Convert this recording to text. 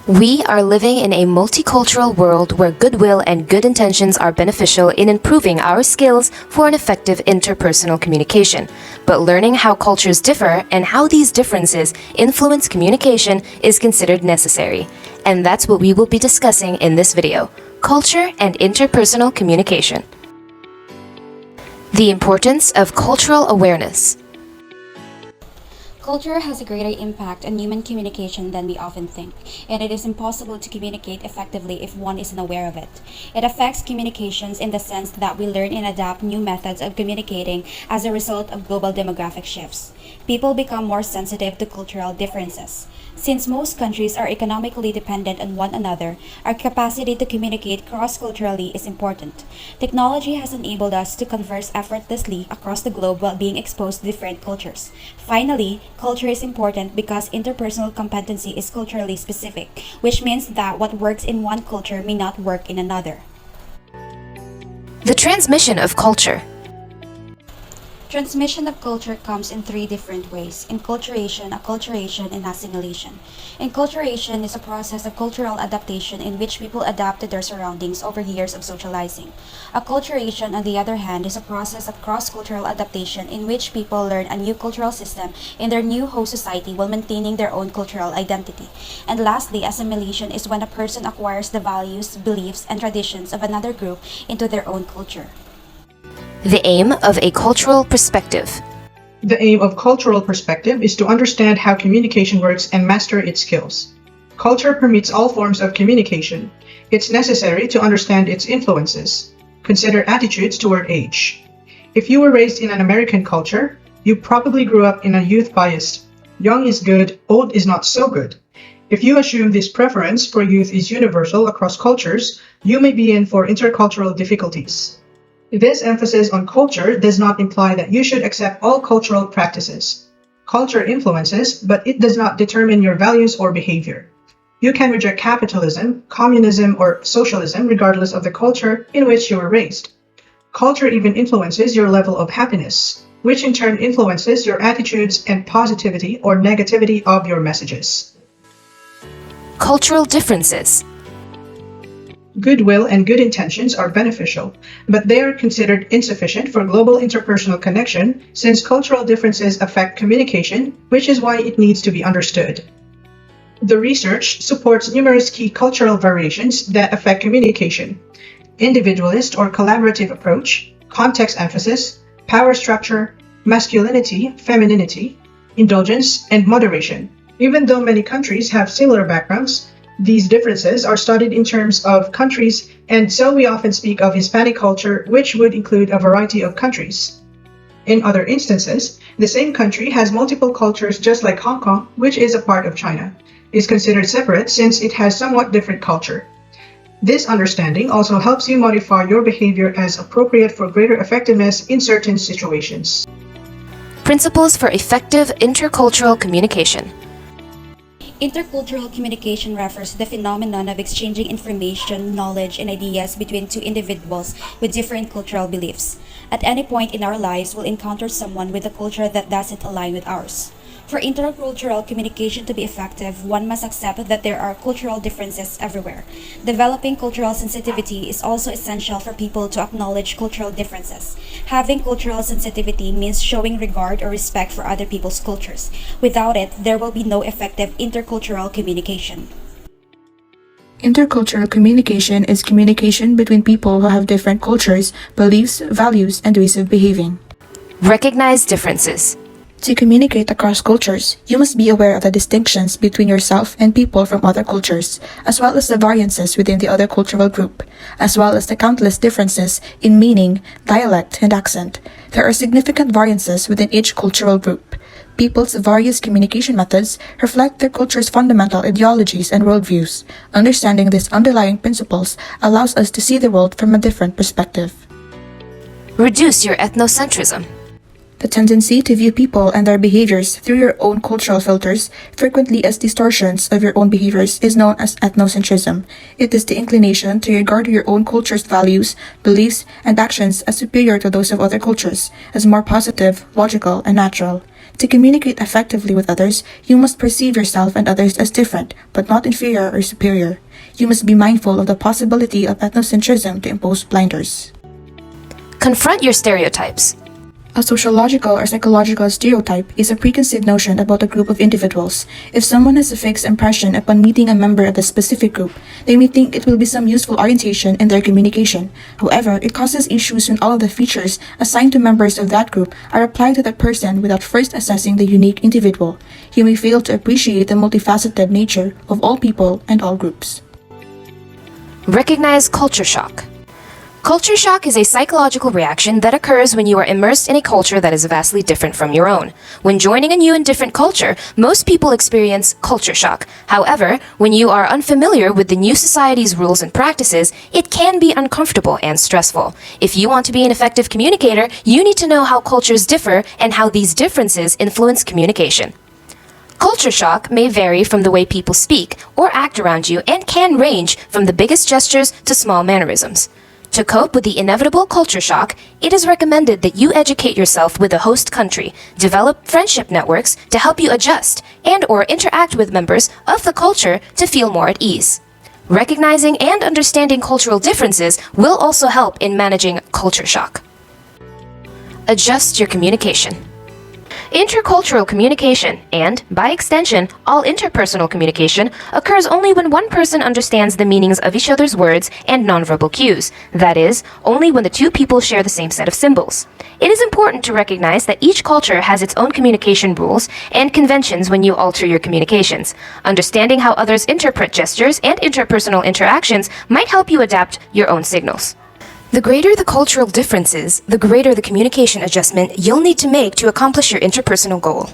We are living in a multicultural world where goodwill and good intentions are beneficial in improving our skills for an effective interpersonal communication. But learning how cultures differ and how these differences influence communication is considered necessary. And that's what we will be discussing in this video: culture and interpersonal communication. The importance of cultural awareness. Culture has a greater impact on human communication than we often think, and it is impossible to communicate effectively if one isn't aware of it. It affects communications in the sense that we learn and adapt new methods of communicating as a result of global demographic shifts. People become more sensitive to cultural differences. Since most countries are economically dependent on one another, our capacity to communicate cross-culturally is important. Technology has enabled us to converse effortlessly across the globe while being exposed to different cultures. Finally, culture is important because interpersonal competency is culturally specific, which means that what works in one culture may not work in another. The transmission of culture. Transmission of culture comes in three different ways: enculturation, acculturation, and assimilation. Enculturation is a process of cultural adaptation in which people adapt to their surroundings over years of socializing. Acculturation, on the other hand, is a process of cross-cultural adaptation in which people learn a new cultural system in their new host society while maintaining their own cultural identity. And lastly, assimilation is when a person acquires the values, beliefs, and traditions of another group into their own culture. The aim of a cultural perspective. The aim of cultural perspective is to understand how communication works and master its skills. Culture permeates all forms of communication. It's necessary to understand its influences. Consider attitudes toward age. If you were raised in an American culture, you probably grew up in a youth-biased, young is good, old is not so good. If you assume this preference for youth is universal across cultures, you may be in for intercultural difficulties. This emphasis on culture does not imply that you should accept all cultural practices. Culture influences, but it does not determine your values or behavior. You can reject capitalism, communism, or socialism regardless of the culture in which you were raised. Culture even influences your level of happiness, which in turn influences your attitudes and positivity or negativity of your messages. Cultural differences. Goodwill and good intentions are beneficial, but they are considered insufficient for global interpersonal connection since cultural differences affect communication, which is why it needs to be understood. The research supports numerous key cultural variations that affect communication: individualist or collaborative approach, context emphasis, power structure, masculinity, femininity, indulgence, and moderation. Even though many countries have similar backgrounds, these differences are studied in terms of countries, and so we often speak of Hispanic culture, which would include a variety of countries. In other instances, the same country has multiple cultures, just like Hong Kong, which is a part of China, is considered separate since it has somewhat different culture. This understanding also helps you modify your behavior as appropriate for greater effectiveness in certain situations. Principles for effective intercultural communication. Intercultural communication refers to the phenomenon of exchanging information, knowledge, and ideas between two individuals with different cultural beliefs. At any point in our lives, we'll encounter someone with a culture that doesn't align with ours. For intercultural communication to be effective, one must accept that there are cultural differences everywhere. Developing cultural sensitivity is also essential for people to acknowledge cultural differences. Having cultural sensitivity means showing regard or respect for other people's cultures. Without it, there will be no effective intercultural communication. Intercultural communication is communication between people who have different cultures, beliefs, values, and ways of behaving. Recognize differences. To communicate across cultures, you must be aware of the distinctions between yourself and people from other cultures, as well as the variances within the other cultural group, as well as the countless differences in meaning, dialect, and accent. There are significant variances within each cultural group. People's various communication methods reflect their culture's fundamental ideologies and worldviews. Understanding these underlying principles allows us to see the world from a different perspective. Reduce your ethnocentrism. The tendency to view people and their behaviors through your own cultural filters, frequently as distortions of your own behaviors, is known as ethnocentrism. It is the inclination to regard your own culture's values, beliefs, and actions as superior to those of other cultures, as more positive, logical, and natural. To communicate effectively with others, you must perceive yourself and others as different, but not inferior or superior. You must be mindful of the possibility of ethnocentrism to impose blinders. Confront your stereotypes. A sociological or psychological stereotype is a preconceived notion about a group of individuals. If someone has a fixed impression upon meeting a member of a specific group, they may think it will be some useful orientation in their communication. However, it causes issues when all of the features assigned to members of that group are applied to that person without first assessing the unique individual. You may fail to appreciate the multifaceted nature of all people and all groups. Recognize culture shock. Culture shock is a psychological reaction that occurs when you are immersed in a culture that is vastly different from your own. When joining a new and different culture, most people experience culture shock. However, when you are unfamiliar with the new society's rules and practices, it can be uncomfortable and stressful. If you want to be an effective communicator, you need to know how cultures differ and how these differences influence communication. Culture shock may vary from the way people speak or act around you and can range from the biggest gestures to small mannerisms. To cope with the inevitable culture shock, it is recommended that you educate yourself with the host country, develop friendship networks to help you adjust, and/or interact with members of the culture to feel more at ease. Recognizing and understanding cultural differences will also help in managing culture shock. Adjust your communication. Intercultural communication, and, by extension, all interpersonal communication, occurs only when one person understands the meanings of each other's words and nonverbal cues. That is, only when the two people share the same set of symbols. It is important to recognize that each culture has its own communication rules and conventions when you alter your communications. Understanding how others interpret gestures and interpersonal interactions might help you adapt your own signals. The greater the cultural differences, the greater the communication adjustment you'll need to make to accomplish your interpersonal goal.